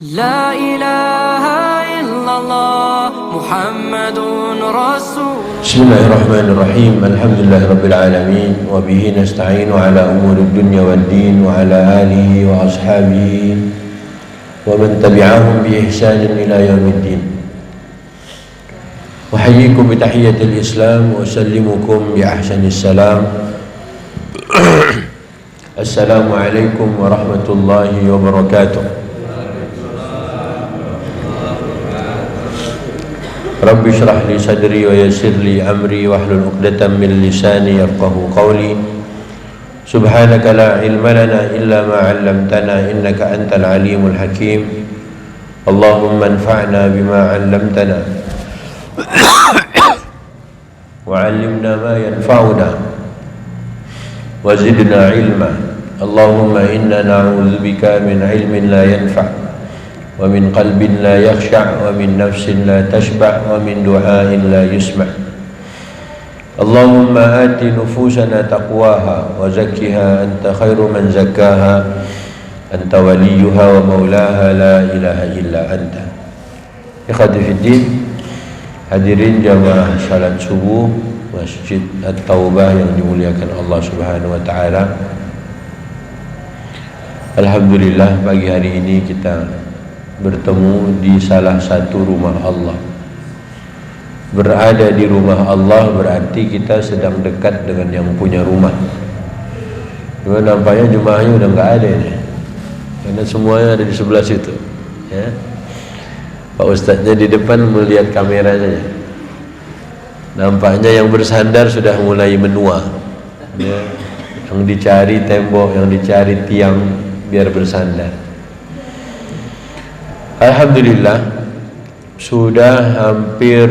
لا إله إلا الله محمد رسول. بسم الله الرحمن الرحيم. الحمد لله رب العالمين وبه نستعين على أمور الدنيا والدين وعلى آله وأصحابه ومن تبعهم بإحسان إلى يوم الدين. أحييكم بتحية الإسلام وأسلمكم بأحسن السلام. السلام عليكم ورحمة الله وبركاته. Rabbi shrah li sadri wa yassir li amri wahlul 'uqdatam min lisani yafqahu qawli. Subhanaka la ilma lana illa ma 'allamtana innaka antal alimul hakim. Allahumma anfa'na bima 'allamtana wa 'allimna ma yanfa'una wa zidna ilma. Allahumma inna na'udzubika min ilmin la yanfa' wa min qalbin la yakhsha' wa min nafsin la tashba' wa min du'ain la yusma'. Allahumma ati nufusana taqwaha wa zakkiha anta khairu man zakkaha anta waliyuha wa maulaha la ilaha illa anta. Ikhwati fiddin, hadirin jamaah salat subuh Masjid At-Taubah yang dimuliakan Allah Subhanahu wa taala. Alhamdulillah, pagi hari ini kita bertemu di salah satu rumah Allah. Berada di rumah Allah berarti kita sedang dekat dengan yang punya rumah. Cuma nampaknya jemaahnya udah nggak ada ini, karena semuanya ada di sebelah situ. Ya. Pak Ustadznya di depan melihat kamera saja. Nampaknya yang bersandar sudah mulai menua. Ya. Yang dicari tembok, yang dicari tiang biar bersandar. Alhamdulillah, sudah hampir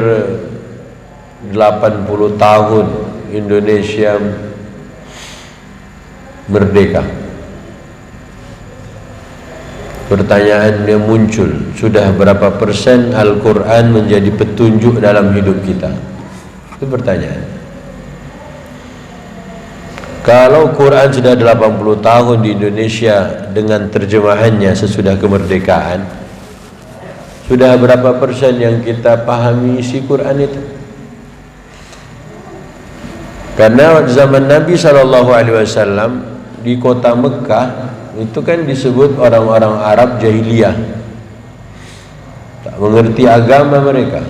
80 tahun Indonesia merdeka. Pertanyaannya muncul, sudah berapa persen Al-Quran menjadi petunjuk dalam hidup kita? Itu pertanyaan. Kalau Quran sudah 80 tahun di Indonesia dengan terjemahannya sesudah kemerdekaan, sudah berapa persen yang kita pahami isi Quran itu? Karena zaman Nabi SAW di kota Mekah itu kan disebut orang-orang Arab jahiliyah, tak mengerti agama mereka.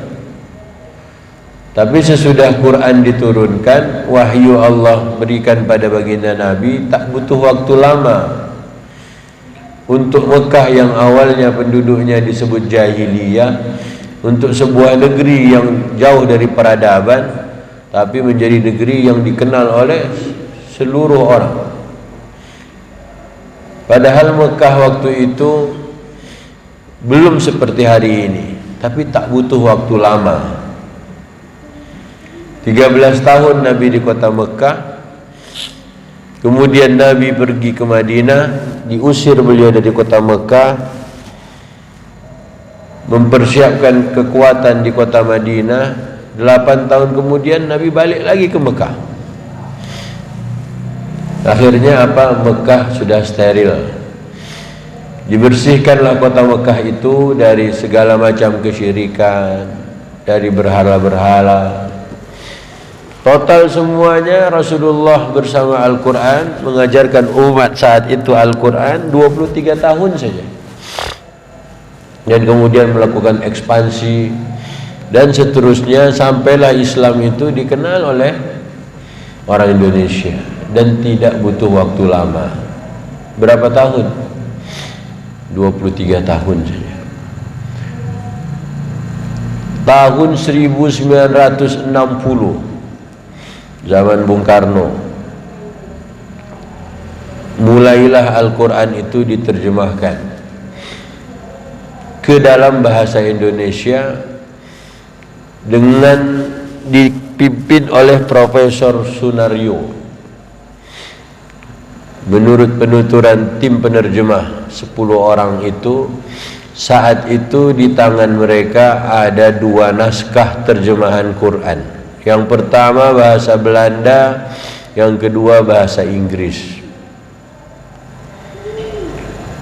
Tapi sesudah Quran diturunkan, wahyu Allah berikan pada baginda Nabi, tak butuh waktu lama untuk Mekah yang awalnya penduduknya disebut jahiliyah, untuk sebuah negeri yang jauh dari peradaban, tapi menjadi negeri yang dikenal oleh seluruh orang. Padahal Mekah waktu itu belum seperti hari ini, tapi tak butuh waktu lama. 13 tahun Nabi di kota Mekah. Kemudian Nabi pergi ke Madinah, diusir beliau dari kota Mekah, mempersiapkan kekuatan di kota Madinah. 8 tahun kemudian Nabi balik lagi ke Mekah. Akhirnya apa? Mekah sudah steril. Dibersihkanlah kota Mekah itu dari segala macam kesyirikan, dari berhala-berhala. Total semuanya Rasulullah bersama Al-Quran mengajarkan umat saat itu Al-Quran 23 tahun saja. Dan kemudian melakukan ekspansi dan seterusnya sampailah Islam itu dikenal oleh orang Indonesia dan tidak butuh waktu lama. Berapa tahun? 23 tahun saja. Tahun 1960, zaman Bung Karno, mulailah Al-Quran itu diterjemahkan ke dalam bahasa Indonesia dengan dipimpin oleh Profesor Sunario. Menurut penuturan tim penerjemah 10 orang itu, saat itu di tangan mereka ada 2 naskah terjemahan Quran. Yang pertama bahasa Belanda, yang kedua bahasa Inggris.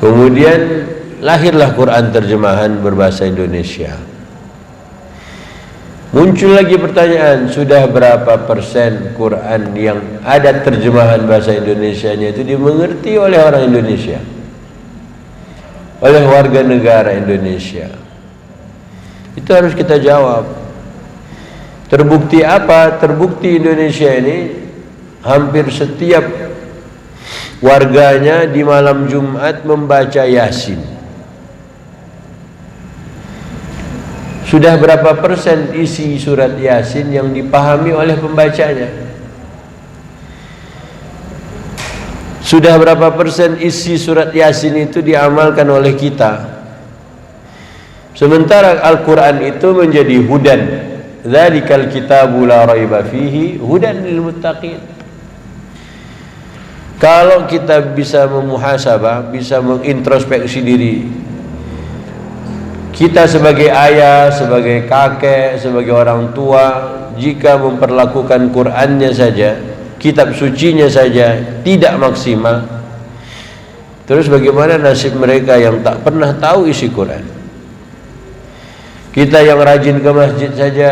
Kemudian lahirlah Quran terjemahan berbahasa Indonesia. Muncul lagi pertanyaan, sudah berapa persen Quran yang ada terjemahan bahasa Indonesianya itu dimengerti oleh orang Indonesia, oleh warga negara Indonesia? Itu harus kita jawab. Terbukti apa? Terbukti Indonesia ini hampir setiap warganya di malam Jumat membaca Yasin. Sudah berapa persen isi surat Yasin yang dipahami oleh pembacanya? Sudah berapa persen isi surat Yasin itu diamalkan oleh kita? Sementara Al-Quran itu menjadi hudan. Dzalikal kitabu la raiba fihi hudan lil muttaqin. Kalau kita bisa memuhasabah, bisa mengintrospeksi diri, kita sebagai ayah, sebagai kakek, sebagai orang tua, jika memperlakukan Qur'annya saja, kitab sucinya saja tidak maksimal, terus bagaimana nasib mereka yang tak pernah tahu isi Qur'an? Kita yang rajin ke masjid saja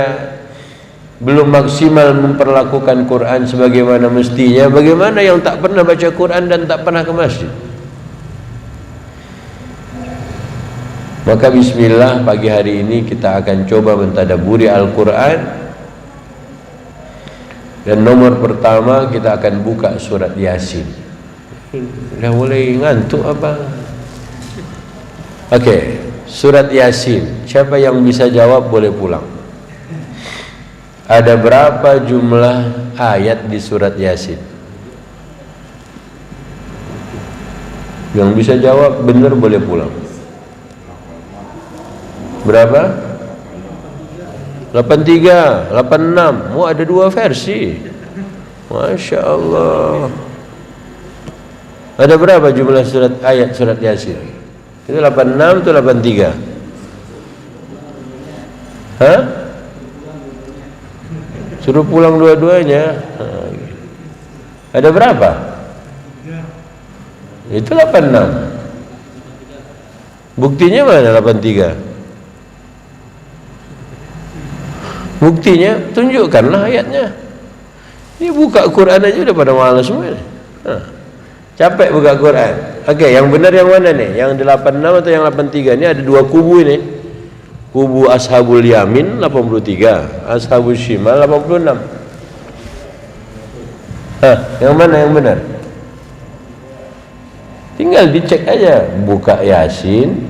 belum maksimal memperlakukan Qur'an sebagaimana mestinya, bagaimana yang tak pernah baca Qur'an dan tak pernah ke masjid? Maka bismillah, pagi hari ini kita akan coba mentadaburi Al-Quran. Dan nomor pertama kita akan buka surat Yasin. Dah mulai ngantuk apa? Oke, surat Yasin. Siapa yang bisa jawab boleh pulang. Ada berapa jumlah ayat di surat Yasin? Yang bisa jawab benar boleh pulang. Berapa? 83, 86. Mau ada dua versi. Masya Allah. Ada berapa jumlah surat ayat surat Yasin? Itu 86 atau 83? Hah? Suruh pulang dua-duanya. Ada berapa? Itu 86. Buktinya mana 83? Buktinya tunjukkanlah ayatnya. Ini buka Quran aja udah pada malas semua. Capek buka Quran. Oke, yang benar yang mana nih? Yang 86 atau yang 83? Ini ada dua kubu ini. Kubu Ashabul Yamin 83, Ashabul Shimal 86. Yang mana yang benar? Tinggal dicek aja. Buka Yasin,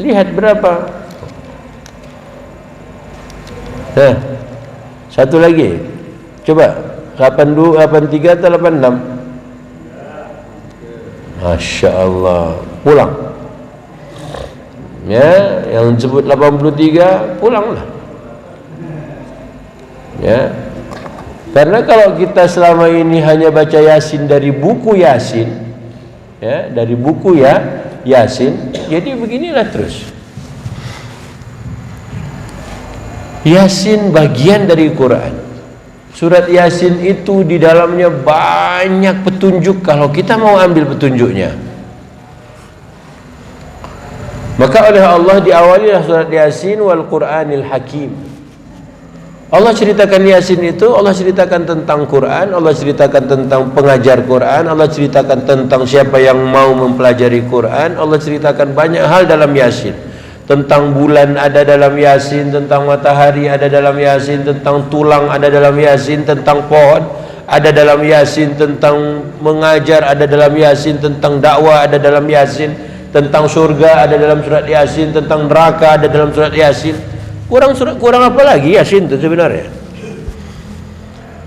lihat berapa. Satu lagi. Coba 82, 83 atau 86? Masya Allah. Pulang. Ya, yang disebut 83 pulanglah. Ya. Karena kalau kita selama ini hanya baca Yasin dari buku Yasin, ya, dari buku Yasin, jadi beginilah terus. Yasin bagian dari Quran. Surat Yasin itu di dalamnya banyak petunjuk kalau kita mau ambil petunjuknya. Maka oleh Allah diawalilah surat Yasin wal Qur'anil Hakim. Allah ceritakan Yasin itu, Allah ceritakan tentang Quran, Allah ceritakan tentang pengajar Quran, Allah ceritakan tentang siapa yang mau mempelajari Quran, Allah ceritakan banyak hal dalam Yasin. Tentang bulan ada dalam Yasin, tentang matahari ada dalam Yasin, tentang tulang ada dalam Yasin, tentang pohon ada dalam Yasin, tentang mengajar ada dalam Yasin, tentang dakwah ada dalam Yasin, tentang surga ada dalam surat Yasin, tentang neraka ada dalam surat Yasin. Kurang apa lagi Yasin itu sebenarnya?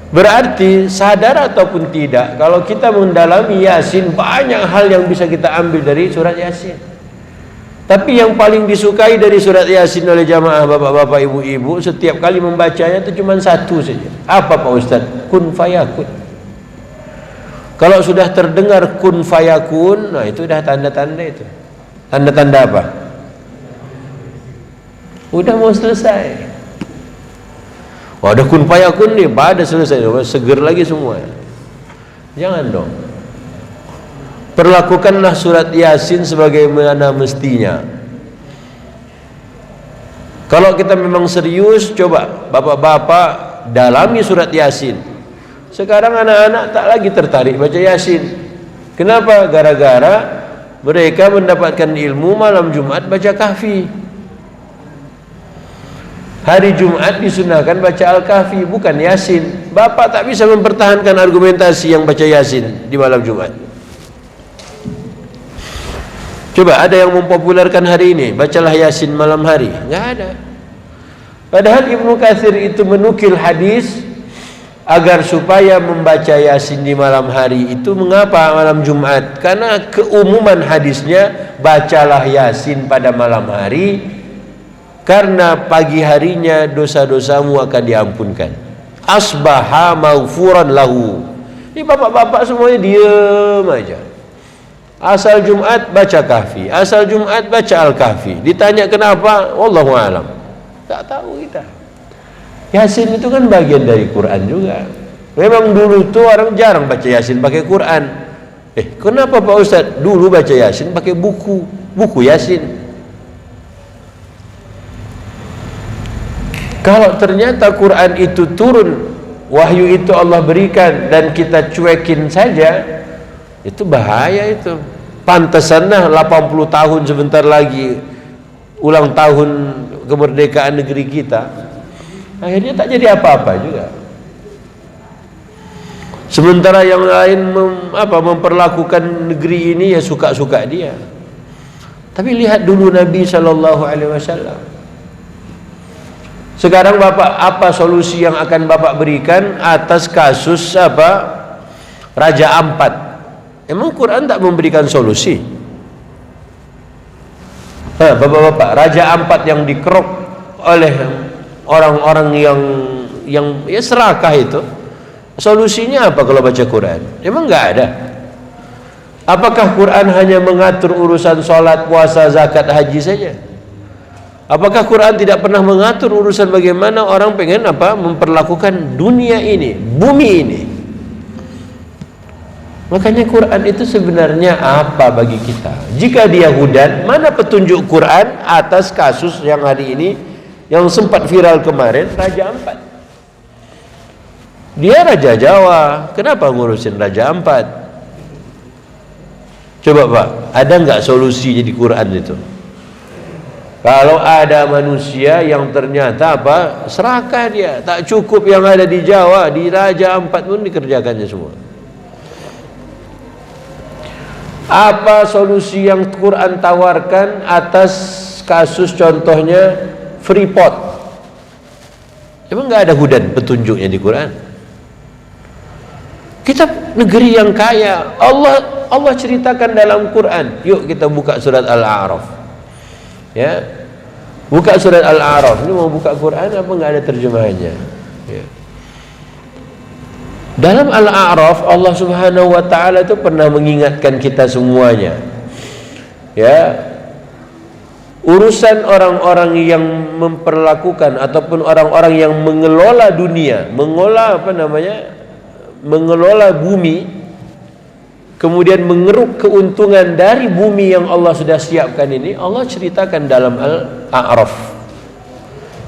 Berarti sadar ataupun tidak, kalau kita mendalami Yasin banyak hal yang bisa kita ambil dari surat Yasin. Tapi yang paling disukai dari surat Yasin oleh jamaah bapak-bapak, ibu-ibu, setiap kali membacanya itu cuma satu saja. Apa Pak Ustaz? Kun fayakun. Kalau sudah terdengar kun fayakun, nah itu dah tanda-tanda itu. Tanda-tanda apa? Udah mau selesai. Oh, ada kun fayakun nih, pada selesai, seger lagi semua. Jangan dong. Perlakukanlah surat Yasin sebagaimana mestinya. Kalau kita memang serius, coba bapak-bapak dalami surat Yasin. Sekarang anak-anak tak lagi tertarik baca Yasin. Kenapa? Gara-gara mereka mendapatkan ilmu malam Jumat baca Kahfi. Hari Jumat disunahkan baca Al-Kahfi, bukan Yasin. Bapak tak bisa mempertahankan argumentasi yang baca Yasin di malam Jumat. Coba ada yang mempopulerkan hari ini, bacalah Yasin malam hari. Enggak ada. Padahal Ibnu Katsir itu menukil hadis agar supaya membaca Yasin di malam hari itu. Mengapa malam Jumat? Karena keumuman hadisnya bacalah Yasin pada malam hari, karena pagi harinya dosa-dosamu akan diampunkan. Asbaha maghfuran lahu. Ini bapak-bapak semuanya diam aja. Asal Jumat baca Kahfi, asal Jumat baca Al-Kahfi. Ditanya kenapa? Wallahu a'lam. Tak tahu kita. Yasin itu kan bagian dari Quran juga. Memang dulu tuh orang jarang baca Yasin pakai Quran. Kenapa Pak Ustadz? Dulu baca Yasin pakai buku Yasin. Kalau ternyata Quran itu turun, wahyu itu Allah berikan dan kita cuekin saja, itu bahaya itu. Pantesanlah 80 tahun sebentar lagi ulang tahun kemerdekaan negeri kita, akhirnya tak jadi apa-apa juga. Sementara yang lain memperlakukan negeri ini ya suka-suka dia. Tapi lihat dulu Nabi SAW. Sekarang Bapak, apa solusi yang akan Bapak berikan atas kasus Raja Ampat? Emang Quran tak memberikan solusi? Bapak-bapak, Raja Ampat yang dikerok oleh orang-orang yang ya serakah itu, solusinya apa kalau baca Quran? Emang nggak ada? Apakah Quran hanya mengatur urusan sholat, puasa, zakat, haji saja? Apakah Quran tidak pernah mengatur urusan bagaimana orang pengen memperlakukan dunia ini, bumi ini? Makanya Quran itu sebenarnya apa bagi kita? Jika dia hudan, mana petunjuk Quran atas kasus yang hari ini yang sempat viral kemarin, Raja Ampat? Dia Raja Jawa, kenapa ngurusin Raja Ampat? Coba Pak, ada nggak solusi di Quran itu? Kalau ada manusia yang ternyata serakah dia, tak cukup yang ada di Jawa, di Raja Ampat pun dikerjakannya semua. Apa solusi yang Quran tawarkan atas kasus contohnya Freeport? Emang nggak ada hudan petunjuknya di Quran? Kita negeri yang kaya, Allah ceritakan dalam Quran. Yuk kita buka surat Al-A'raf. Ya, buka surat Al-A'raf. Ini mau buka Quran apa nggak ada terjemahannya? Ya. Dalam Al-A'raf Allah Subhanahu wa taala itu pernah mengingatkan kita semuanya. Ya. Urusan orang-orang yang memperlakukan ataupun orang-orang yang mengelola dunia, mengelola bumi, kemudian mengeruk keuntungan dari bumi yang Allah sudah siapkan ini, Allah ceritakan dalam Al-A'raf.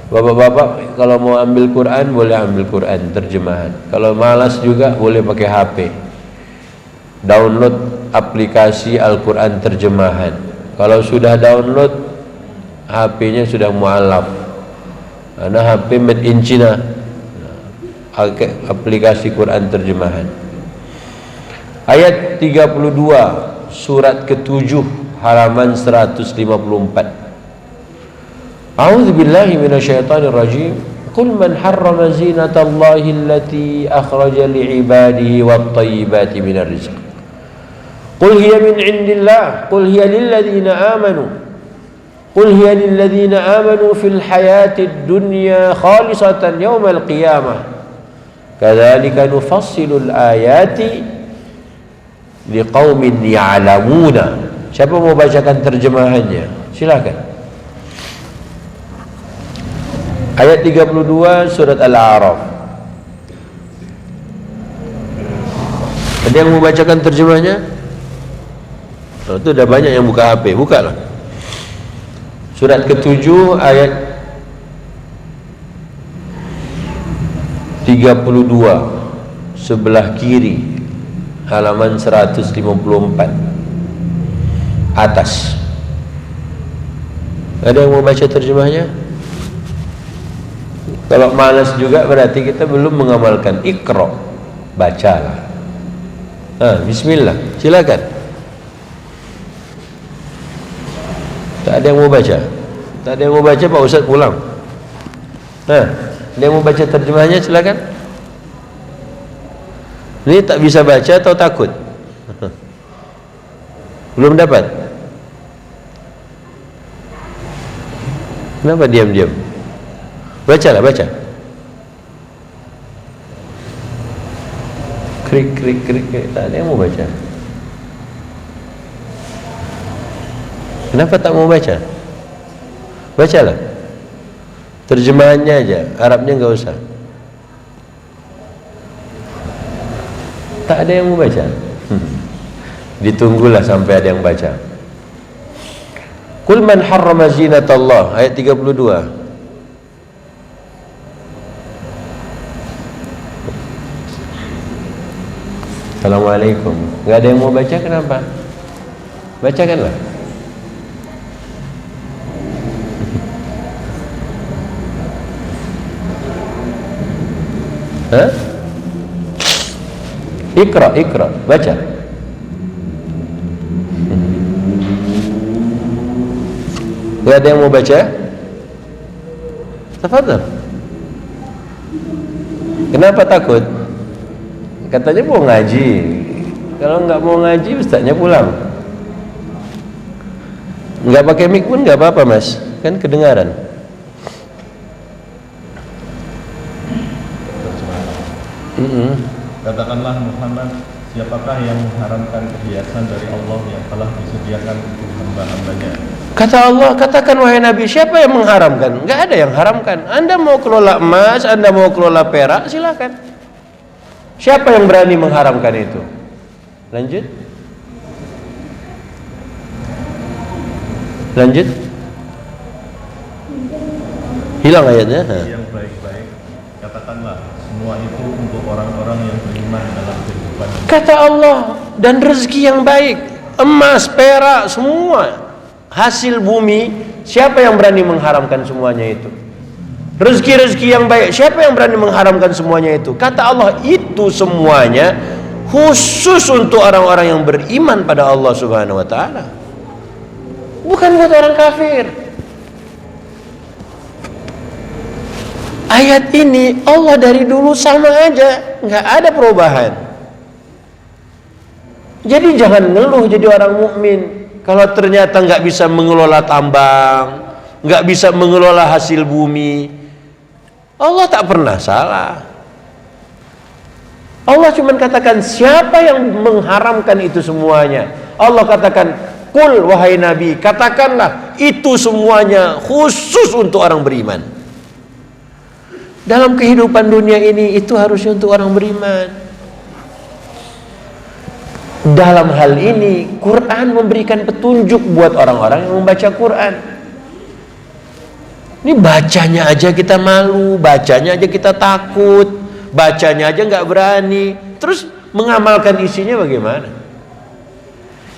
Bapak-bapak kalau mau ambil Quran boleh ambil Quran terjemahan. Kalau malas juga boleh pakai HP. Download aplikasi Al-Quran terjemahan. Kalau sudah download, HP-nya sudah mualaf. Karena HP made in China. Aplikasi Quran terjemahan. Ayat 32 surat ke-7 halaman 154. A'udzu billahi minasyaitonir rajim. Qul man harrama zinatallahi allati akhraja li'ibadihi wat-thayyibati minar rizq. Qul hiya min 'indillah, qul hiya lil ladzina amanu. Qul hiya lil ladzina amanu fil hayatid dunya khalisatan yaumal qiyamah. Kadzalika nufassilul ayati liqaumin ya'lamuna. Siapa mau bacakan terjemahannya? Silakan. Ayat 32 surat Al-A'raf. Ada yang mau bacakan terjemahnya? Itu udah banyak yang buka HP, bukalah. Surat ke-7 ayat 32 sebelah kiri, halaman 154 atas. Ada yang mau baca terjemahnya? Kalau malas juga berarti kita belum mengamalkan. Iqra, bacalah. Bismillah, silakan. Tak ada yang mau baca? Tak ada yang mau baca, Pak Ustaz pulang. Ada yang mau baca terjemahnya, silakan. Ini tak bisa baca atau takut? Belum dapat? Kenapa diam-diam? Bacalah, baca. Krik, krik, krik, krik. Tak ada yang mau baca. Kenapa tak mau baca? Bacalah. Terjemahannya aja, Arabnya enggak usah. Tak ada yang mau baca. Ditunggulah sampai ada yang baca. Qul man harrama zinatallah, ayat 32. Assalamualaikum. Enggak ada yang mau baca, kenapa? Bacakanlah. Iqra, iqra, baca. Enggak ada yang mau baca? Tafadhal. Kenapa takut? Katanya mau ngaji. Kalau nggak mau ngaji, ustaznya pulang. Nggak pakai mic pun nggak apa-apa, Mas. Kan kedengaran. Katakanlah Muhammad, siapakah yang mengharamkan perhiasan dari Allah yang telah disediakan untuk hamba-hambanya? Kata Allah, katakan wahai Nabi, siapa yang mengharamkan? Nggak ada yang haramkan. Anda mau kelola emas, Anda mau kelola perak, silakan. Siapa yang berani mengharamkan itu? Lanjut. Lanjut. Hilang ayatnya. Yang baik-baik, katakanlah semua itu untuk orang-orang yang beriman dalam kehidupan. Kata Allah, dan rezeki yang baik, emas, perak, semua hasil bumi, siapa yang berani mengharamkan semuanya itu? Rezeki-rezeki yang baik, siapa yang berani mengharamkan semuanya itu? Kata Allah, itu semuanya khusus untuk orang-orang yang beriman pada Allah Subhanahu wa taala. Bukan buat orang kafir. Ayat ini Allah dari dulu sama aja, nggak ada perubahan. Jadi jangan ngeluh jadi orang mukmin kalau ternyata nggak bisa mengelola tambang, nggak bisa mengelola hasil bumi. Allah tak pernah salah. Allah cuma katakan siapa yang mengharamkan itu semuanya. Allah katakan, Qul wahai Nabi, katakanlah itu semuanya khusus untuk orang beriman. Dalam kehidupan dunia ini itu harusnya untuk orang beriman. Dalam hal ini Quran memberikan petunjuk buat orang-orang yang membaca Quran. Ini bacanya aja kita malu, bacanya aja kita takut, bacanya aja nggak berani. Terus mengamalkan isinya bagaimana?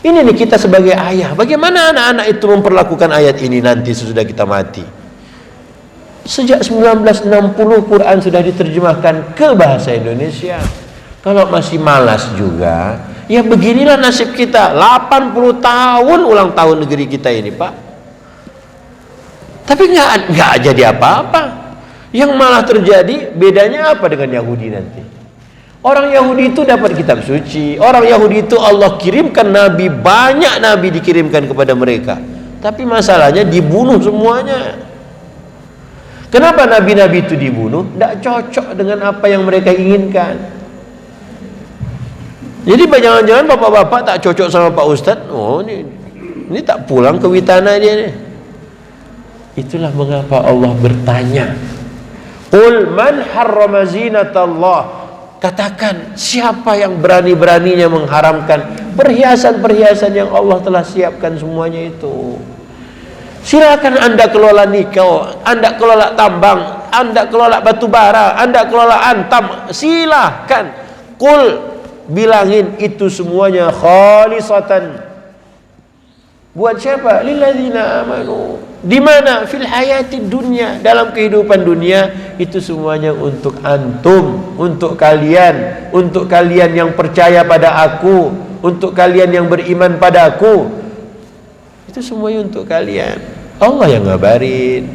Ini nih kita sebagai ayah, bagaimana anak-anak itu memperlakukan ayat ini nanti sesudah kita mati? Sejak 1960 Quran sudah diterjemahkan ke bahasa Indonesia. Kalau masih malas juga, ya beginilah nasib kita. 80 tahun ulang tahun negeri kita ini, Pak. Tapi nggak jadi apa-apa. Yang malah terjadi, bedanya apa dengan Yahudi nanti? Orang Yahudi itu dapat kitab suci. Orang Yahudi itu Allah kirimkan nabi, banyak nabi dikirimkan kepada mereka. Tapi masalahnya dibunuh semuanya. Kenapa nabi-nabi itu dibunuh? Tidak cocok dengan apa yang mereka inginkan. Jadi jangan-jangan bapak-bapak tak cocok sama Pak Ustadz. Oh ini tak pulang ke Witana dia nih. Itulah mengapa Allah bertanya, Qul man harrama zinatallah, katakan siapa yang berani-beraninya mengharamkan perhiasan-perhiasan yang Allah telah siapkan semuanya itu. Silakan Anda kelola nikah, Anda kelola tambang, Anda kelola batu bara, Anda kelola antam, silahkan. Qul, bilangin itu semuanya khalisatan. Buat siapa? Lilladzina amanu. Di mana? Fil hayati dunya, dalam kehidupan dunia. Itu semuanya untuk antum, untuk kalian yang percaya pada aku, untuk kalian yang beriman pada aku. Itu semuanya untuk kalian. Allah yang ngabarin.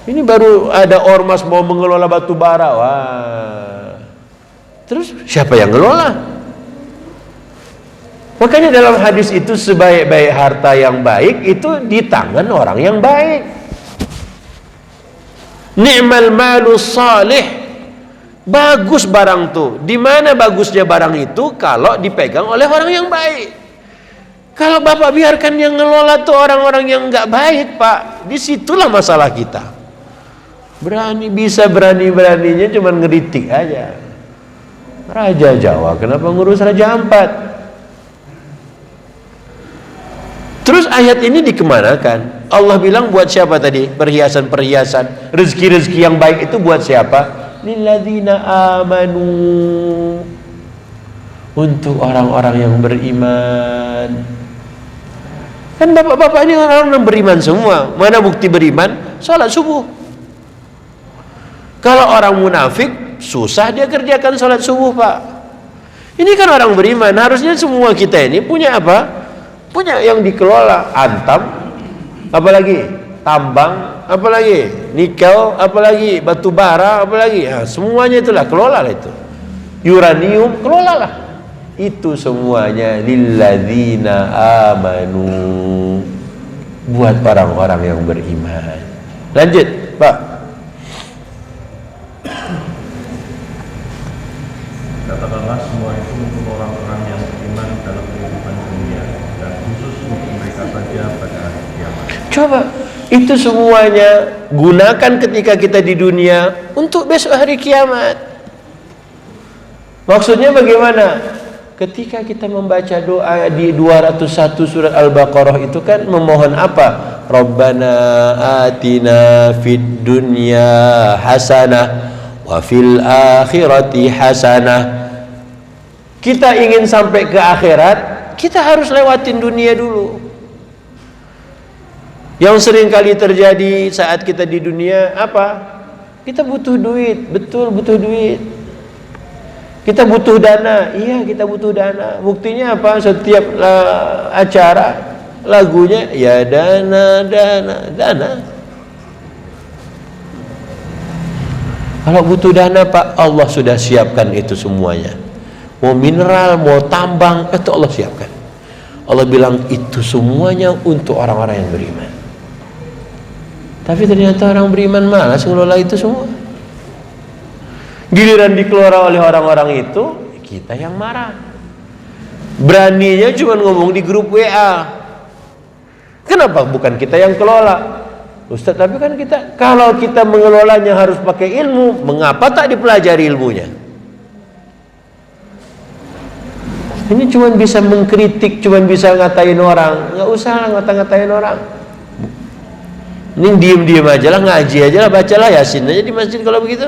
Ini baru ada ormas mau mengelola batu bara. Wah. Terus siapa yang ngelola? Makanya dalam hadis itu sebaik-baik harta yang baik itu di tangan orang yang baik. Ni'mal malu salih. Bagus barang tuh. Di mana bagusnya barang itu? Kalau dipegang oleh orang yang baik. Kalau Bapak biarkan yang ngelola tuh orang-orang yang nggak baik, Pak, disitulah masalah kita. Berani-beraninya cuman ngeritik aja. Raja Jawa kenapa ngurus Raja Ampat? Terus ayat ini dikemanakan? Allah bilang buat siapa tadi? Perhiasan-perhiasan, rezeki-rezeki yang baik itu buat siapa? Lilladzina amanu. Untuk orang-orang yang beriman. Kan bapak-bapak ini orang yang beriman semua. Mana bukti beriman? Salat subuh. Kalau orang munafik, susah dia kerjakan salat subuh, Pak. Ini kan orang beriman. Harusnya semua kita ini punya apa? Punya yang dikelola. Antam, apalagi tambang, apalagi nikel, apalagi batu bara, apalagi ya, semuanya itulah kelola itu. Uranium kelolalah. Itu semuanya lilladzina amanu, buat orang-orang yang beriman. Lanjut, Pak. Katakanlah semua itu untuk orang-orang yang beriman dalam kehidupan dunia dan khusus untuk mereka saja pada hari kiamat. Coba itu semuanya gunakan ketika kita di dunia untuk besok hari kiamat. Maksudnya bagaimana? Ketika kita membaca doa di 201 surat Al-Baqarah itu kan memohon apa? Rabbana atina fid dunya hasanah wa fil akhirati hasanah. Kita ingin sampai ke akhirat, kita harus lewatin dunia dulu. Yang sering kali terjadi saat kita di dunia apa? Kita butuh duit, betul butuh duit. Kita butuh dana, iya kita butuh dana. Buktinya apa? Setiap acara lagunya ya dana. Kalau butuh dana, Pak, Allah sudah siapkan itu semuanya. Mau mineral, mau tambang, itu Allah siapkan. Allah bilang itu semuanya untuk orang-orang yang beriman. Tapi ternyata orang beriman malas ngelola itu semua. Giliran dikelola oleh orang-orang itu, kita yang marah. Beraninya cuma ngomong di grup WA. Kenapa bukan kita yang kelola? Ustaz, tapi kan kita, kalau kita mengelolanya harus pakai ilmu, mengapa tak dipelajari ilmunya? Ini cuma bisa mengkritik, cuma bisa ngatain orang. Nggak usah lah ngata-ngatain orang. Ini diem-diem aja lah, ngaji aja lah, bacalah Yasin aja di masjid kalau begitu.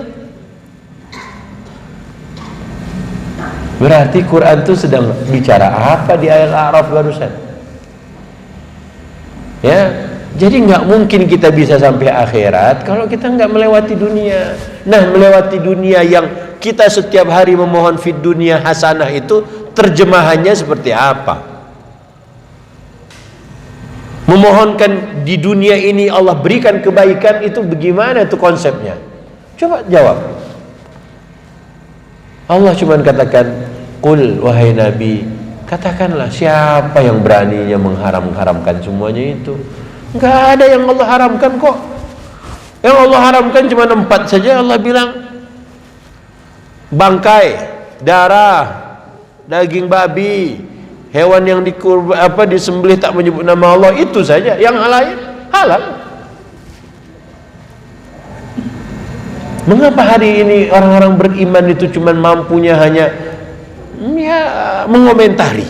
Berarti Quran itu sedang bicara apa di ayat Al-A'raf barusan? Ya, jadi nggak mungkin kita bisa sampai akhirat kalau kita nggak melewati dunia. Nah, melewati dunia yang kita setiap hari memohon fid dunia hasanah itu terjemahannya seperti apa? Memohonkan di dunia ini Allah berikan kebaikan itu bagaimana itu konsepnya? Coba jawab. Allah cuma katakan, qul wahai Nabi, katakanlah siapa yang beraninya mengharamkan semuanya itu? Enggak ada yang Allah haramkan kok. Yang Allah haramkan cuma 4 saja. Allah bilang bangkai, darah, daging babi, hewan yang disembelih tak menyebut nama Allah, itu saja. Yang lain halal. Mengapa hari ini orang-orang beriman itu cuma mampunya hanya mengomentari?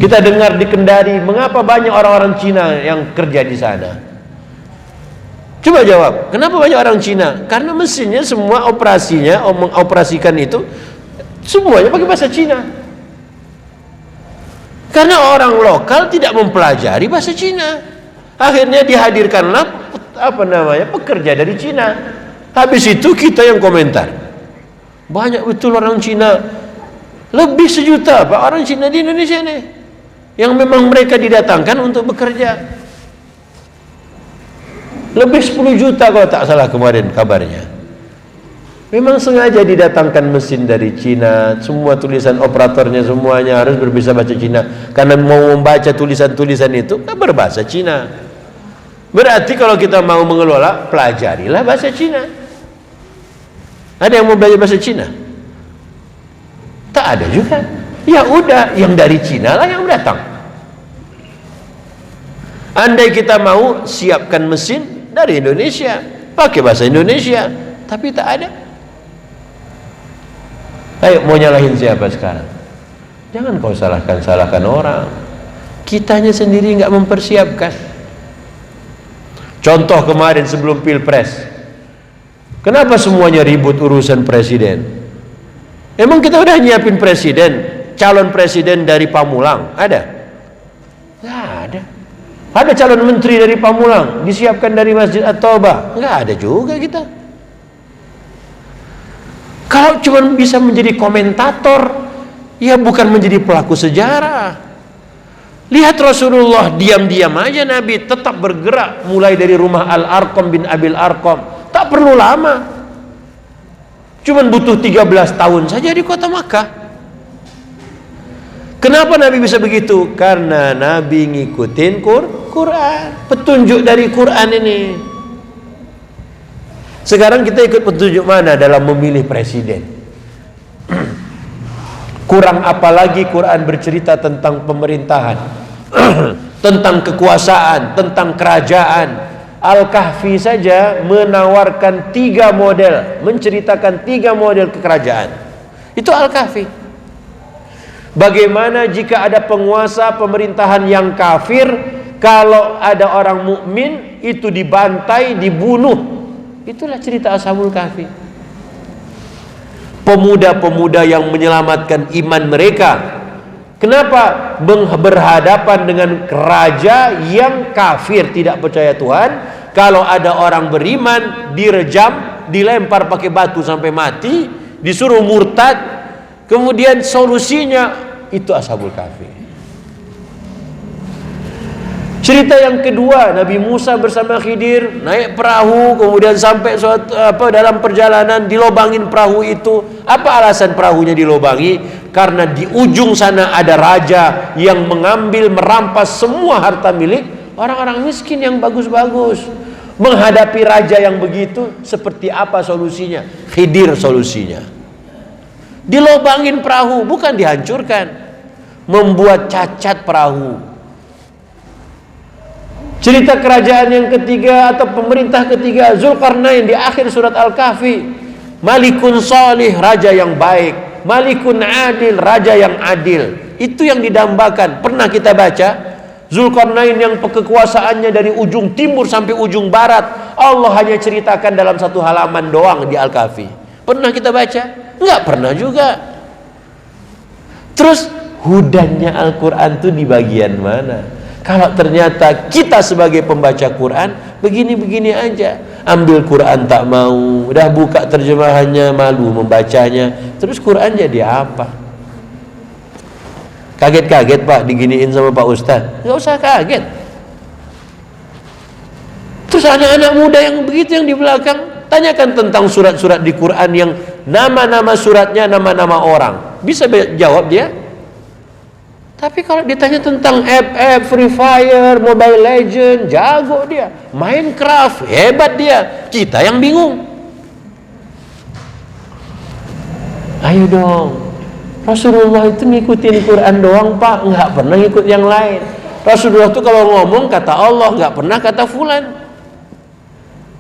Kita dengar di Kendari, mengapa banyak orang-orang Cina yang kerja di sana? Coba jawab, kenapa banyak orang Cina? Karena mesinnya semua operasinya, mengoperasikan itu semuanya pakai bahasa Cina. Karena orang lokal tidak mempelajari bahasa Cina. Akhirnya dihadirkanlah pekerja dari Cina. Habis itu kita yang komentar. Banyak betul orang Cina, lebih 1 juta Pak orang Cina di Indonesia nih, yang memang mereka didatangkan untuk bekerja. Lebih 10 juta kalau tak salah kemarin kabarnya. Memang sengaja didatangkan mesin dari Cina. Semua tulisan operatornya semuanya harus berbisa bahasa Cina. Karena mau membaca tulisan-tulisan itu kan berbahasa Cina. Berarti kalau kita mau mengelola, pelajarilah bahasa Cina. Ada yang mau belajar bahasa Cina? Tak ada juga. Ya udah, yang dari Cina lah yang datang. Andai kita mau siapkan mesin dari Indonesia, pakai bahasa Indonesia, tapi tak ada. Ayo, mau nyalahin siapa sekarang? Jangan kau salahkan orang. Kitanya sendiri nggak mempersiapkan. Contoh kemarin sebelum Pilpres, kenapa semuanya ribut urusan presiden? Emang kita udah nyiapin presiden, calon presiden dari Pamulang? Ada? Nggak ada. Ada calon menteri dari Pamulang disiapkan dari Masjid At-Taubah? Nggak ada juga kita. Kalau cuma bisa menjadi komentator, ya bukan menjadi pelaku sejarah. Lihat Rasulullah, diam-diam aja Nabi tetap bergerak mulai dari rumah Al-Arqam bin Abil Arqam. Tak perlu lama, cuma butuh 13 tahun saja di kota Makkah. Kenapa Nabi bisa begitu? Karena Nabi ngikutin Quran, petunjuk dari Quran ini. Sekarang kita ikut petunjuk mana dalam memilih presiden? Kurang apalagi Quran bercerita tentang pemerintahan, tentang kekuasaan, tentang kerajaan. Al-Kahfi saja menawarkan 3 model, menceritakan 3 model kekerajaan. Itu Al-Kahfi. Bagaimana jika ada penguasa pemerintahan yang kafir, kalau ada orang mukmin itu dibantai, dibunuh. Itulah cerita Ashabul Kahfi. Pemuda-pemuda yang menyelamatkan iman mereka. Kenapa? Berhadapan dengan raja yang kafir, tidak percaya Tuhan. Kalau ada orang beriman, direjam, dilempar pakai batu sampai mati, disuruh murtad. Kemudian solusinya itu Ashabul Kahfi. Cerita yang kedua, Nabi Musa bersama Khidir naik perahu, kemudian sampai dalam perjalanan dilobangin perahu itu. Apa alasan perahunya dilobangi? Karena di ujung sana ada raja yang mengambil, merampas semua harta milik orang-orang miskin yang bagus-bagus. Menghadapi raja yang begitu, seperti apa solusinya? Khidir solusinya. Dilobangin perahu, bukan dihancurkan. Membuat cacat perahu. Cerita kerajaan yang ketiga atau pemerintah ketiga, Zulkarnain di akhir surat Al-Kahfi. Malikun Salih, raja yang baik. Malikun Adil, raja yang adil. Itu yang didambakan. Pernah kita baca Zulkarnain yang kekuasaannya dari ujung timur sampai ujung barat. Allah hanya ceritakan dalam 1 halaman doang di Al-Kahfi. Pernah kita baca? Enggak pernah juga. Terus hudannya Al-Quran itu di bagian mana? Kalau ternyata kita sebagai pembaca Quran begini-begini aja, ambil Quran tak mau, udah buka terjemahannya malu membacanya, terus Quran jadi apa? Kaget-kaget Pak diginiin sama Pak Ustadz? Nggak usah kaget. Terus anak-anak muda yang begitu yang di belakang, tanyakan tentang surat-surat di Quran yang nama-nama suratnya nama-nama orang, bisa jawab dia? Tapi kalau ditanya tentang FF, Free Fire, Mobile Legend, jago dia. Minecraft, hebat dia. Kita yang bingung. Ayo dong. Rasulullah itu ngikutin Quran doang Pak, nggak pernah ngikut yang lain. Rasulullah itu kalau ngomong kata Allah, nggak pernah kata fulan.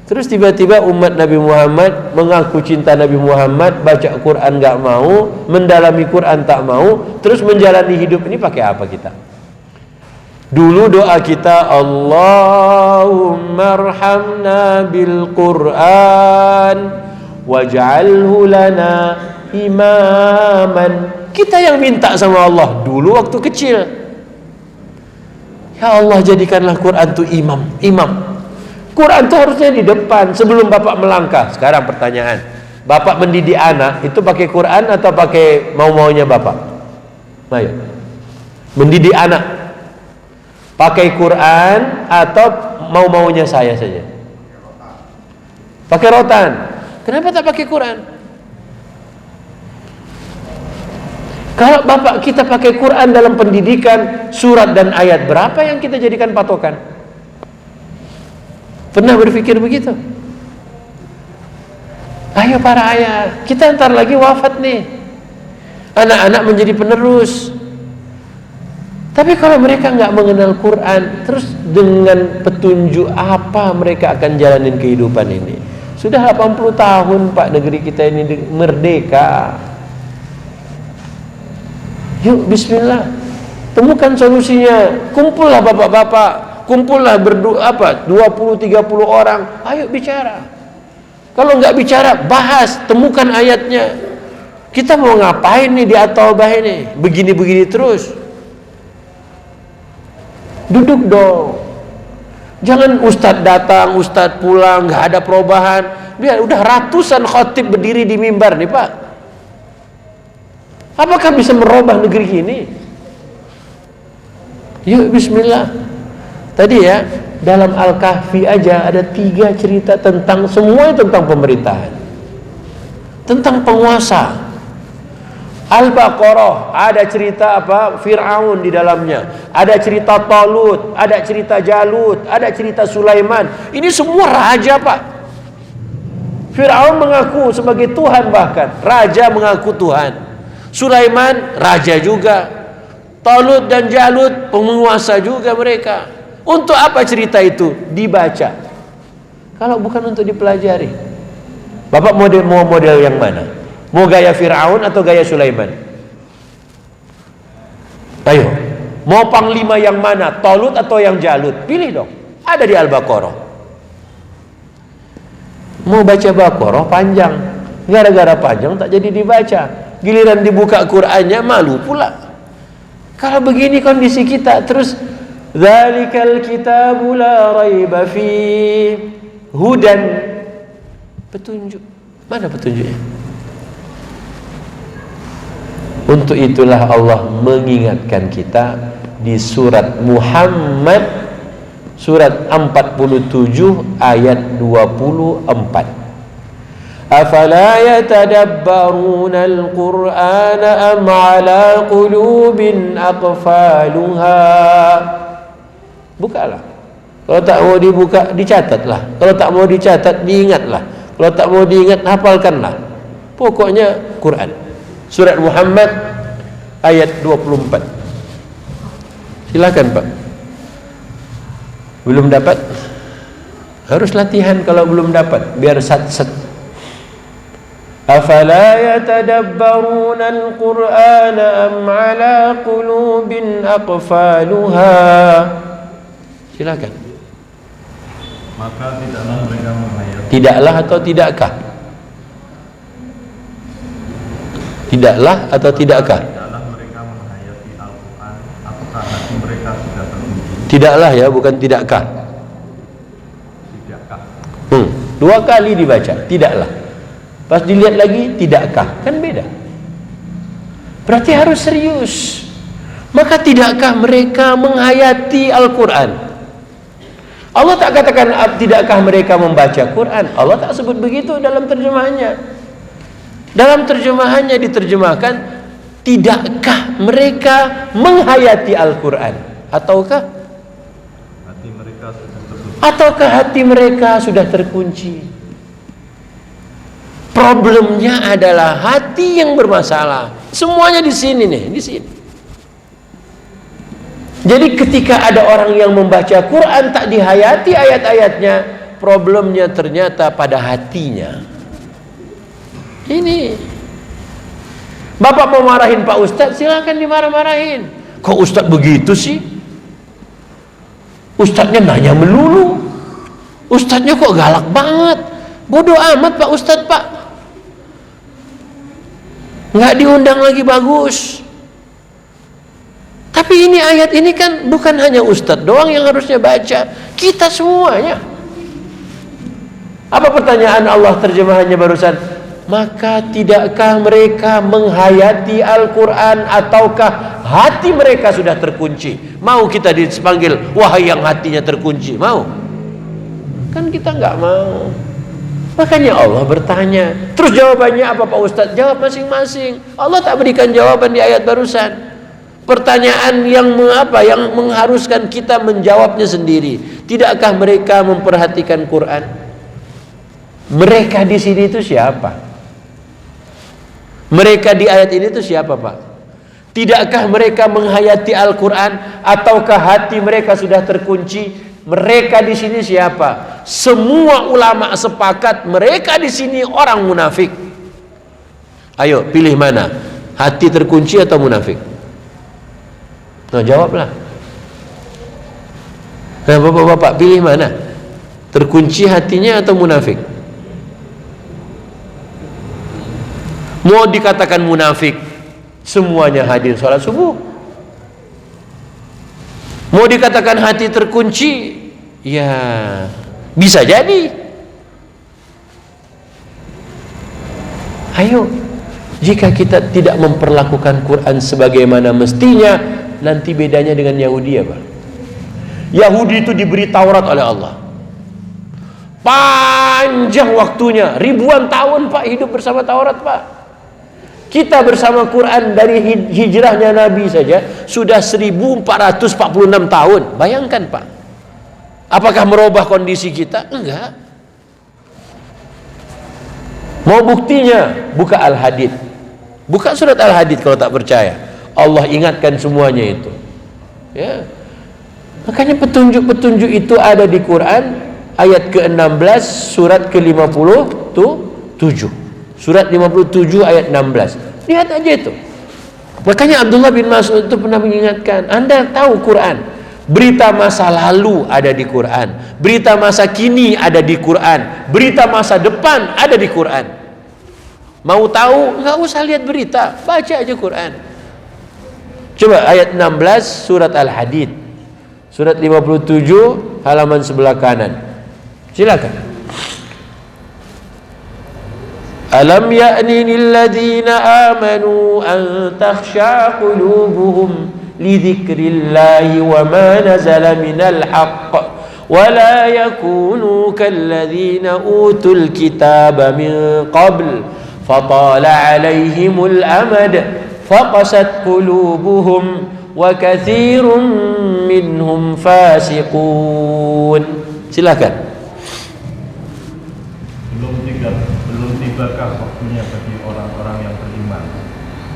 Terus tiba-tiba umat Nabi Muhammad mengaku cinta Nabi Muhammad, baca Quran nggak mau, mendalami Quran tak mau, terus menjalani hidup ini pakai apa kita? Dulu doa kita, Allahumma Allahumma arhamna bil Qur'an waj'alhu lana imaman. Kita yang minta sama Allah dulu waktu kecil. Ya Allah, jadikanlah Quran itu imam. Quran itu harusnya di depan sebelum Bapak melangkah. Sekarang pertanyaan, Bapak mendidik anak itu pakai Quran atau pakai mau-maunya Bapak? Ayo. Mendidik anak pakai Quran atau mau-maunya saya saja? Pakai rotan. Kenapa tak pakai Quran? Kalau Bapak kita pakai Quran dalam pendidikan, surat dan ayat berapa yang kita jadikan patokan? Pernah berpikir begitu? Ayo para ayah, kita ntar lagi wafat nih. Anak-anak menjadi penerus. Tapi kalau mereka nggak mengenal Quran, terus dengan petunjuk apa mereka akan jalanin kehidupan ini? Sudah 80 tahun Pak negeri kita ini merdeka. Yuk bismillah, temukan solusinya. Kumpullah bapak-bapak, kumpullah 20-30 orang, ayo bicara. Kalau nggak bicara, bahas, temukan ayatnya. Kita mau ngapain nih di At-Taubah ini? Begini-begini terus. Duduk dong. Jangan ustadz datang, ustadz pulang, nggak ada perubahan. Biar udah ratusan khotib berdiri di mimbar nih Pak. Apakah bisa merubah negeri ini? Yuk bismillah. Tadi ya, dalam Al-Kahfi aja ada 3 cerita tentang semuanya tentang pemerintahan, tentang penguasa. Al-Baqarah ada cerita apa? Fir'aun di dalamnya. Ada cerita Talut, ada cerita Jalut, ada cerita Sulaiman. Ini semua raja Pak. Fir'aun mengaku sebagai Tuhan, bahkan raja mengaku Tuhan. Sulaiman raja juga. Talut dan Jalut penguasa juga mereka. Untuk apa cerita itu? Dibaca. Kalau bukan untuk dipelajari. Bapak mau model yang mana? Mau gaya Fir'aun atau gaya Sulaiman? Ayo. Mau panglima yang mana? Talut atau yang Jalut? Pilih dong. Ada di Al-Baqarah. Mau baca Baqarah panjang. Gara-gara panjang tak jadi dibaca. Giliran dibuka Qur'annya malu pula. Kalau begini kondisi kita terus, dzalikal kitabu la raiba fi hudan, petunjuk. Mana petunjuknya? Untuk itulah Allah mengingatkan kita di surat Muhammad surat 47 ayat 24. Afala yatadabbaruna al-Qur'ana am ala qulubin aqfaluha. Bukalah. Kalau tak mau dibuka, dicatatlah. Kalau tak mau dicatat, diingatlah. Kalau tak mau diingat, hafalkanlah. Pokoknya Quran. Surat Muhammad ayat 24. Silakan Pak. Belum dapat? Harus latihan kalau belum dapat, biar sat-sat. Afala yatadabbaruna al-Qur'ana am ala qulubin aqfaluha. Silakan. Maka tidaklah mereka menghayati. Tidaklah atau tidakkah? Tidaklah atau tidakkah? Tidaklah mereka menghayati Al-Quran, apakah hati mereka sudah terkunci? Tidaklah ya, bukan tidakkah. Tidakkah? 2 kali dibaca, tidaklah. Pas dilihat lagi, tidakkah? Kan beda. Berarti harus serius. Maka tidakkah mereka menghayati Al-Quran? Allah tak katakan tidakkah mereka membaca Quran. Allah tak sebut begitu dalam terjemahannya. Dalam terjemahannya diterjemahkan, tidakkah mereka menghayati Al-Quran? Ataukah Hati mereka sudah tertutup. Ataukah hati mereka sudah terkunci? Problemnya adalah hati yang bermasalah. Semuanya di sini nih, di sini. Jadi ketika ada orang yang membaca Quran tak dihayati ayat-ayatnya, problemnya ternyata pada hatinya. Ini Bapak mau marahin Pak Ustadz, silakan dimarah-marahin. Kok Ustadz begitu sih? Ustadznya nanya melulu. Ustadznya kok galak banget, bodoh amat Pak Ustadz Pak, nggak diundang lagi bagus. Tapi ini ayat ini kan bukan hanya Ustadz doang yang harusnya baca, kita semuanya. Apa pertanyaan Allah terjemahannya barusan? Maka tidakkah mereka menghayati Al-Quran ataukah hati mereka sudah terkunci? Mau kita dipanggil wahai yang hatinya terkunci? Mau? Kan kita nggak mau. Makanya Allah bertanya. Terus jawabannya apa Pak Ustadz? Jawab masing-masing. Allah tak berikan jawaban di ayat barusan. Pertanyaan yang mengharuskan kita menjawabnya sendiri. Tidakkah mereka memperhatikan Quran? Mereka di sini itu siapa? Mereka di ayat ini itu siapa Pak? Tidakkah mereka menghayati Al-Quran ataukah hati mereka sudah terkunci? Mereka di sini siapa? Semua ulama sepakat mereka di sini orang munafik. Ayo pilih mana? Hati terkunci atau munafik? Nah jawablah. Nah bapak-bapak pilih mana? Terkunci hatinya atau munafik? Mau dikatakan munafik, semuanya hadir sholat subuh. Mau dikatakan hati terkunci, ya bisa jadi. Ayo, jika kita tidak memperlakukan Quran sebagaimana mestinya, nanti bedanya dengan Yahudi apa? Yahudi itu diberi Taurat oleh Allah, panjang waktunya, ribuan tahun Pak hidup bersama Taurat Pak. Kita bersama Quran dari hijrahnya Nabi saja sudah 1446 tahun. Bayangkan Pak, apakah merubah kondisi kita? Enggak. Mau buktinya? Buka Al-Hadid, buka surat Al-Hadid kalau tak percaya. Allah ingatkan semuanya itu ya. Makanya petunjuk-petunjuk itu ada di Quran. Ayat ke-16 surat ke-57, surat 57 ayat 16. Lihat aja itu. Makanya Abdullah bin Mas'ud itu pernah mengingatkan, Anda tahu Quran, berita masa lalu ada di Quran, berita masa kini ada di Quran, berita masa depan ada di Quran. Mau tahu? Nggak usah lihat berita, baca aja Quran. Coba ayat 16 surat Al-Hadid, surat 57 halaman sebelah kanan. Silakan. Alam ya'ni lilladzina amanu an takhsha qulubuhum li dzikrillahi wa ma nazala minal haqq wa la yakunu kalladzina utul kitaba min qabl fatala 'alaihimul amad faqasat qulubuhum wa katsirun minhum fasiqun. Silakan. Belum tibakah waktunya bagi orang-orang yang beriman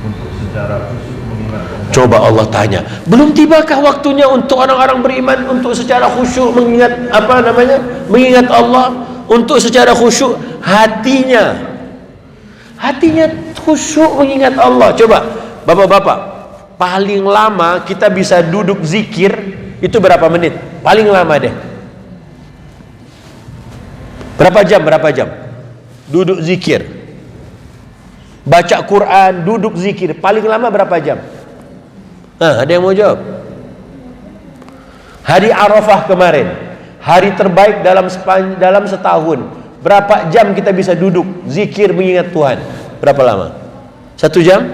untuk secara khusyuk mengingat Allah? Coba Allah tanya, belum tibakah waktunya untuk orang-orang beriman untuk secara khusyuk mengingat mengingat Allah, untuk secara khusyuk hatinya khusyuk mengingat Allah. Coba bapak-bapak, paling lama kita bisa duduk zikir itu berapa menit? Paling lama deh. Berapa jam? Duduk zikir, baca Quran, duduk zikir, paling lama berapa jam? Ada yang mau jawab? Hari Arafah kemarin, hari terbaik dalam setahun, berapa jam kita bisa duduk zikir mengingat Tuhan? Berapa lama? 1 jam?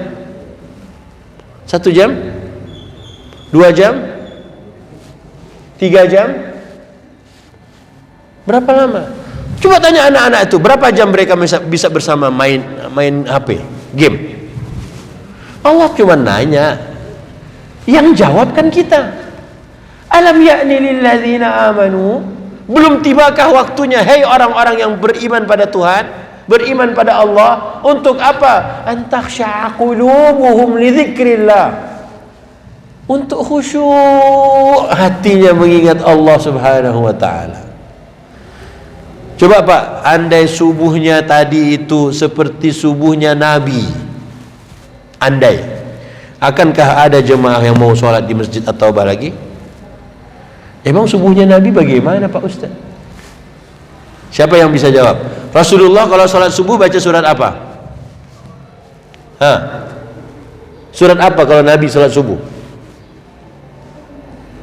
1 jam? 2 jam? 3 jam? Berapa lama? Coba tanya anak-anak itu, berapa jam mereka bisa bersama main HP, game? Allah cuma nanya, yang jawab kan kita. Alam ya'ni lilladzina amanu, belum tibakah waktunya, hei orang-orang yang beriman pada Tuhan, beriman pada Allah, untuk apa? An takhsha'a qulubuhum li dzikrillah, untuk khusyuk hatinya mengingat Allah Subhanahu wa ta'ala. Coba Pak, andai subuhnya tadi itu seperti subuhnya Nabi, andai, akankah ada jemaah yang mau sholat di Masjid At-Taubah lagi? Emang subuhnya Nabi bagaimana Pak Ustaz? Siapa yang bisa jawab? Rasulullah kalau sholat subuh baca surat apa? Surat apa kalau Nabi sholat subuh?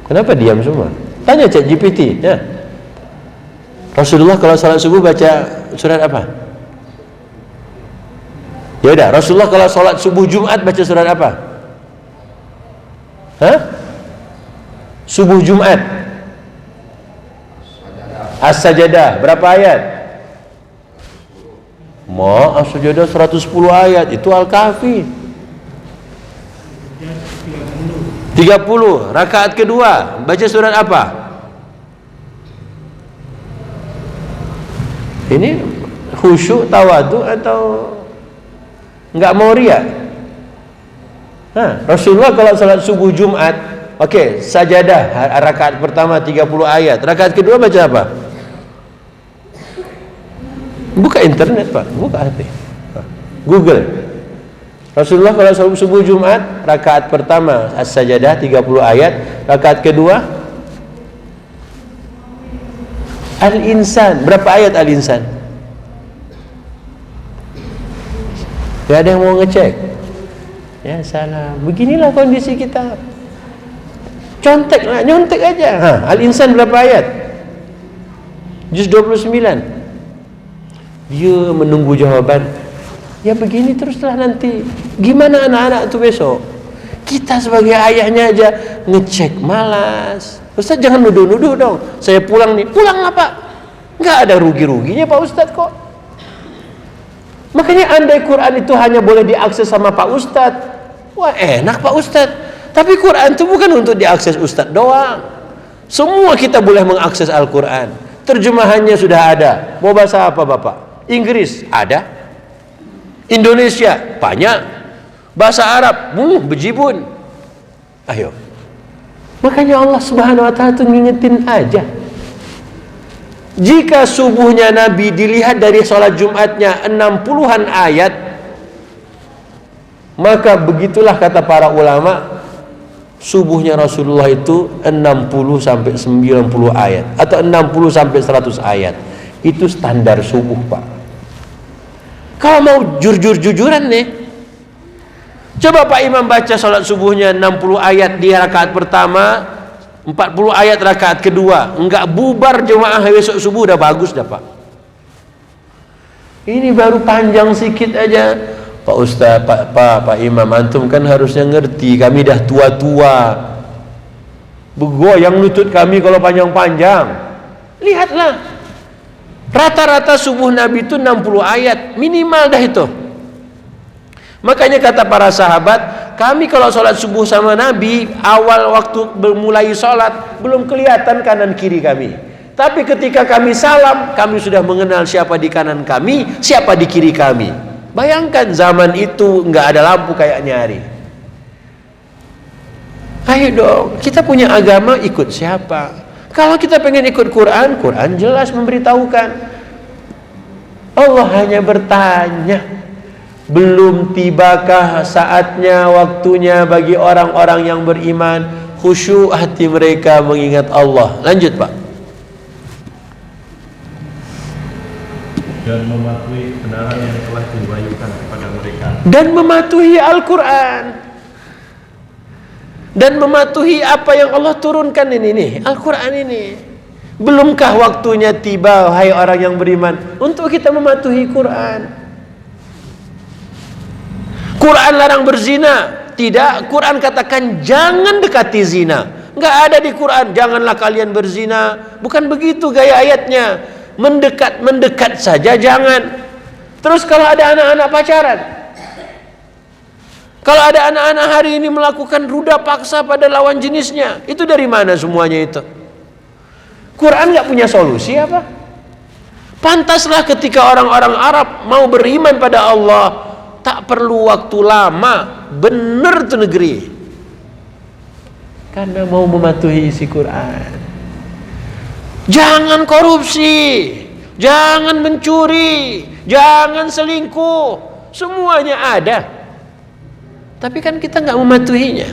Kenapa diam semua? Tanya ChatGPT ya. Rasulullah kalau sholat subuh baca surat apa? Ya udah, Rasulullah kalau sholat subuh Jumat baca surat apa? Subuh Jumat As-Sajadah berapa ayat? As-Sajadah 110 ayat. Itu Al-Kahfi 30. Rakaat kedua baca surat apa? Ini khusyuk tawadu atau enggak mau riya? Rasulullah kalau salat subuh Jumat, sajadah rakaat pertama 30 ayat. Rakaat kedua baca apa? Buka internet, Pak. Buka HP. Google. Rasulullah kalau salat subuh Jumat, rakaat pertama As-Sajadah 30 ayat, rakaat kedua Al-Insan. Berapa ayat Al-Insan? Gak ada yang mau ngecek. Ya salah. Beginilah kondisi kita. Nyontek aja. Al-Insan berapa ayat? Juz 29. Dia menunggu jawaban. Ya begini teruslah nanti. Gimana anak-anak itu besok? Kita sebagai ayahnya aja ngecek, malas. Ustaz jangan nuduh-nuduh dong. Saya pulang nih. Pulang lah Pak. Nggak ada rugi-ruginya Pak Ustaz kok. Makanya andai Quran itu hanya boleh diakses sama Pak Ustadz, wah enak Pak Ustadz. Tapi Quran itu bukan untuk diakses Ustadz doang. Semua kita boleh mengakses Al-Quran. Terjemahannya sudah ada. Mau bahasa apa Bapak? Inggris ada. Indonesia banyak. Bahasa Arab bejibun. Ayo. Makanya Allah Subhanahu wa ta'ala itu ngingetin aja. Jika subuhnya Nabi dilihat dari sholat Jumatnya 60-an ayat, maka begitulah kata para ulama, subuhnya Rasulullah itu 60 sampai 90 ayat atau 60 sampai 100 ayat. Itu standar subuh, Pak. Kalau mau jujuran nih, coba Pak Imam baca sholat subuhnya 60 ayat di rakaat pertama, 40 ayat rakaat kedua, enggak bubar jemaah besok subuh, udah bagus dah Pak. Ini baru panjang sikit aja. Pak Ustaz, Pak Imam, antum kan harusnya ngerti, kami dah tua-tua. Begoyang lutut kami kalau panjang-panjang. Lihatlah. Rata-rata subuh Nabi itu 60 ayat, minimal dah itu. Makanya kata para sahabat, kami kalau sholat subuh sama Nabi, awal waktu mulai sholat belum kelihatan kanan kiri kami. Tapi ketika kami salam, kami sudah mengenal siapa di kanan kami, siapa di kiri kami. Bayangkan zaman itu nggak ada lampu kayak nyari. Ayo dong, kita punya agama, ikut siapa? Kalau kita pengen ikut Quran, Quran jelas memberitahukan. Allah hanya bertanya, belum tibakah saatnya, waktunya bagi orang-orang yang beriman khusyuk hati mereka mengingat Allah. Lanjut Pak. Dan mematuhi kebenaran yang telah diwahyukan kepada mereka. Dan mematuhi Al-Quran. Dan mematuhi apa yang Allah turunkan ini nih, Al-Quran ini. Belumkah waktunya tiba, hai orang yang beriman, untuk kita mematuhi Quran? Quran larang berzina, tidak. Quran katakan jangan dekati zina. Nggak ada di Quran janganlah kalian berzina. Bukan begitu gaya ayatnya. Mendekat saja jangan. Terus kalau ada anak-anak pacaran, kalau ada anak-anak hari ini melakukan ruda paksa pada lawan jenisnya, itu dari mana semuanya itu? Quran nggak punya solusi apa? Pantaslah ketika orang-orang Arab mau beriman pada Allah, tak perlu waktu lama, benar tuh negeri, karena mau mematuhi isi Quran. Jangan korupsi, jangan mencuri, jangan selingkuh, semuanya ada. Tapi kan kita nggak mematuhinya.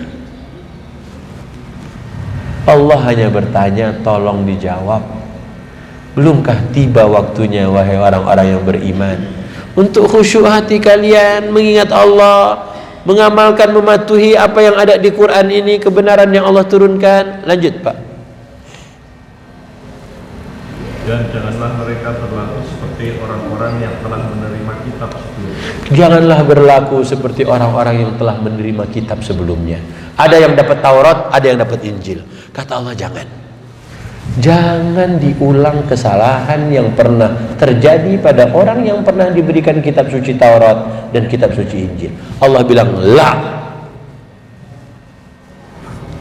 Allah hanya bertanya, tolong dijawab. Belumkah tiba waktunya wahai orang-orang yang beriman untuk khusyuk hati kalian mengingat Allah, mengamalkan, mematuhi apa yang ada di Quran ini, kebenaran yang Allah turunkan. Lanjut Pak. Dan janganlah mereka berlaku seperti orang-orang yang telah menerima kitab sebelumnya. Janganlah berlaku seperti orang-orang yang telah menerima kitab sebelumnya. Ada yang dapat Taurat, ada yang dapat Injil. Kata Allah, jangan diulang kesalahan yang pernah terjadi pada orang yang pernah diberikan kitab suci Taurat dan kitab suci Injil. Allah bilang, la.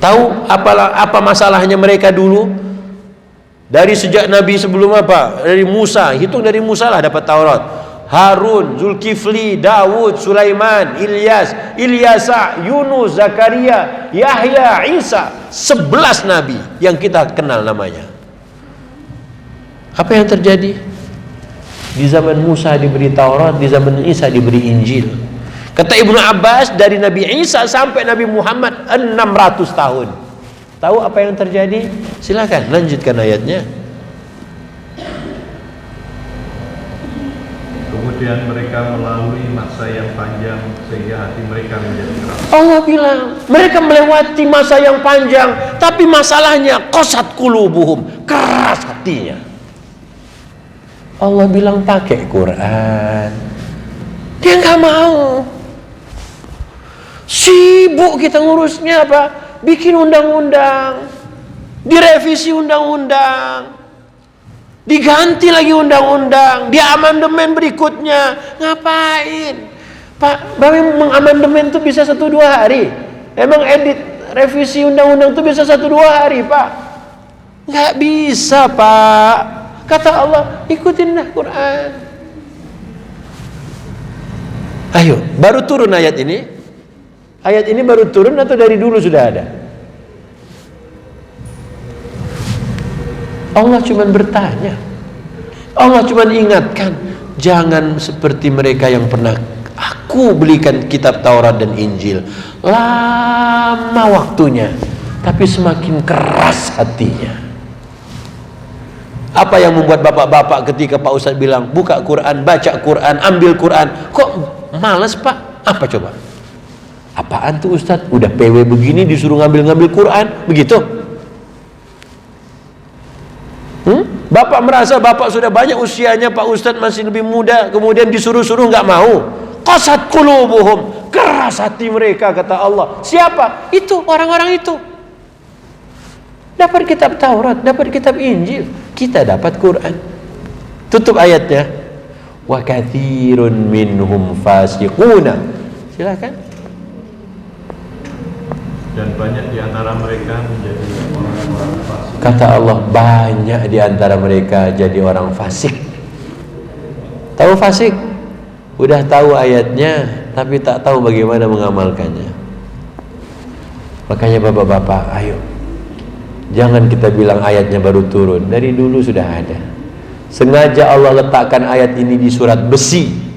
Tahu apa masalahnya mereka dulu? Dari sejak Nabi sebelum apa? Dari Musa, hitung dari Musa lah dapat Taurat. Harun, Zulkifli, Dawud, Sulaiman, Ilyasa, Yunus, Zakaria, Yahya, Isa. 11 Nabi yang kita kenal namanya. Apa yang terjadi? Di zaman Musa diberi Taurat, di zaman Isa diberi Injil. Kata Ibnu Abbas, dari Nabi Isa sampai Nabi Muhammad 600 tahun. Tahu apa yang terjadi? Silakan lanjutkan ayatnya. Kemudian mereka melalui masa yang panjang sehingga hati mereka menjadi keras. Allah bilang mereka melewati masa yang panjang, tapi masalahnya qasat qulubuhum, keras hatinya. Allah bilang pakai Quran, dia nggak mau. Sibuk kita ngurusnya apa? Bikin undang-undang, direvisi undang-undang, diganti lagi undang-undang, di amandemen berikutnya. Ngapain? Pak, mengamandemen itu bisa 1-2 hari. Emang edit revisi undang-undang itu bisa 1-2 hari, Pak? Nggak bisa, Pak. Kata Allah, ikutinlah Quran. Ayo, baru turun ayat ini. Ayat ini baru turun atau dari dulu sudah ada? Allah cuma bertanya, Allah cuma ingatkan, jangan seperti mereka yang pernah aku belikan kitab Taurat dan Injil. Lama waktunya, tapi semakin keras hatinya. Apa yang membuat bapak-bapak ketika Pak Ustadz bilang buka Quran, baca Quran, ambil Quran, kok malas Pak? Apa coba? Apaan tuh Ustadz? Udah PW begini disuruh ngambil-ngambil Quran, begitu? Bapak merasa bapak sudah banyak usianya, Pak Ustadz masih lebih muda, kemudian disuruh-suruh nggak mau. Qasat qulubuhum, keras hati mereka, kata Allah. Siapa? Itu orang-orang itu. Dapat kitab Taurat, dapat kitab Injil, kita dapat Quran. Tutup ayatnya. Wa katsirun minhum fasiquna. Silakan. Dan banyak di antara mereka menjadi orang-orang fasik. Kata Allah, banyak di antara mereka jadi orang fasik. Tahu fasik? Udah tahu ayatnya, tapi tak tahu bagaimana mengamalkannya. Makanya bapak-bapak, ayo, jangan kita bilang ayatnya baru turun. Dari dulu sudah ada. Sengaja Allah letakkan ayat ini di surat besi.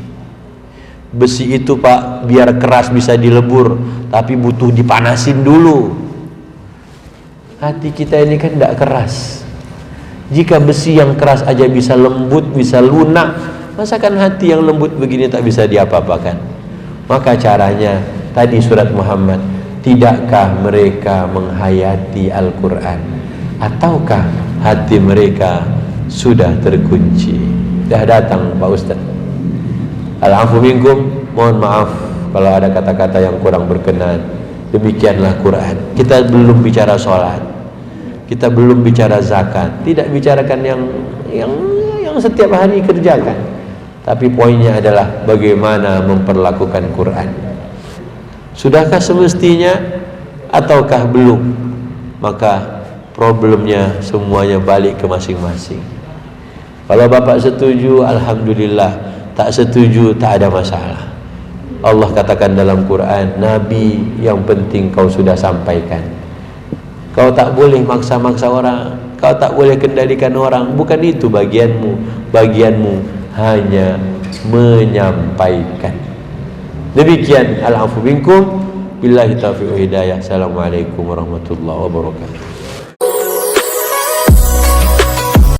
Besi itu Pak, biar keras bisa dilebur, tapi butuh dipanasin dulu. Hati kita ini kan tidak keras. Jika besi yang keras aja bisa lembut, bisa lunak, masakan hati yang lembut begini tak bisa diapa-apakan? Maka caranya, tadi surat Muhammad, tidakkah mereka menghayati Al-Quran? Ataukah hati mereka sudah terkunci? Sudah datang Pak Ustadz. Al-afu minkum, mohon maaf kalau ada kata-kata yang kurang berkenan. Demikianlah Quran. Kita belum bicara sholat, kita belum bicara zakat, tidak bicarakan yang setiap hari kerjakan. Tapi poinnya adalah bagaimana memperlakukan Quran. Sudahkah semestinya ataukah belum? Maka problemnya semuanya balik ke masing-masing. Kalau Bapak setuju, alhamdulillah. Tak setuju, tak ada masalah. Allah katakan dalam Quran, Nabi yang penting kau sudah sampaikan. Kau tak boleh maksa-maksa orang, kau tak boleh kendalikan orang. Bukan itu bagianmu. Bagianmu hanya menyampaikan. Demikian, al-afu minkum, billahi taufiq wa hidayah. Assalamualaikum warahmatullahi wabarakatuh.